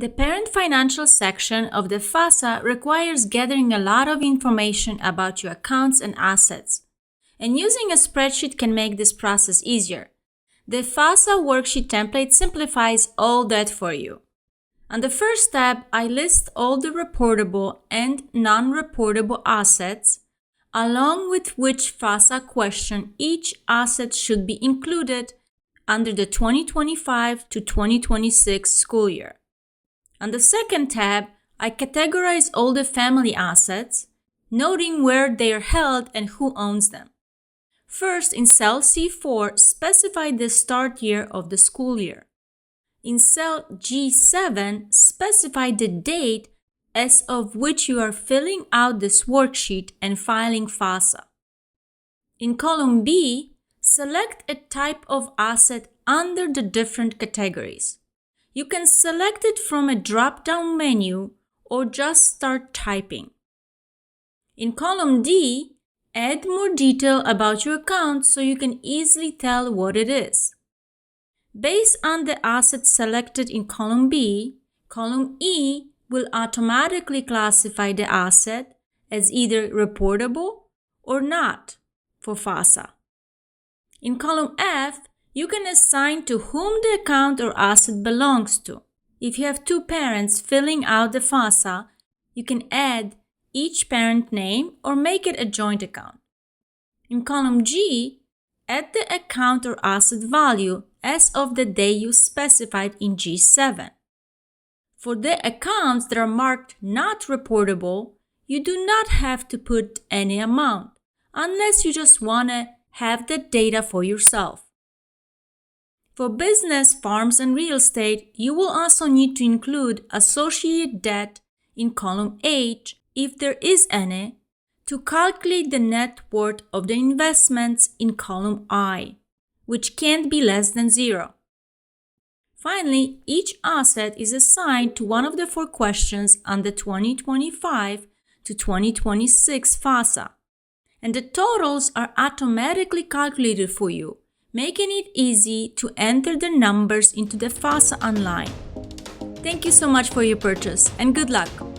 The parent financial section of the Fafsa requires gathering a lot of information about your accounts and assets, and using a spreadsheet can make this process easier. The Fafsa worksheet template simplifies all that for you. On the first tab, I list all the reportable and non-reportable assets, along with which Fafsa question each asset should be included under the 2025 to 2026 school year. On the second tab, I categorize all the family assets, noting where they are held and who owns them. First, in cell C4, specify the start year of the school year. In cell G7, specify the date as of which you are filling out this worksheet and filing Fafsa. In column B, select a type of asset under the different categories. You can select it from a drop-down menu or just start typing. In column D, add more detail about your account so you can easily tell what it is. Based on the asset selected in column B, column E will automatically classify the asset as either reportable or not for Fafsa. In column F, you can assign to whom the account or asset belongs to. If you have two parents filling out the Fafsa, you can add each parent name or make it a joint account. In column G, add the account or asset value as of the day you specified in G7. For the accounts that are marked not reportable, you do not have to put any amount, unless you just want to have the data for yourself. For business, farms, and real estate, you will also need to include associated debt in column H, if there is any, to calculate the net worth of the investments in column I, which can't be less than 0. Finally, each asset is assigned to one of the 4 questions on the 2025 to 2026 Fafsa, and the totals are automatically calculated for you, making it easy to enter the numbers into the Fafsa online. Thank you so much for your purchase and good luck!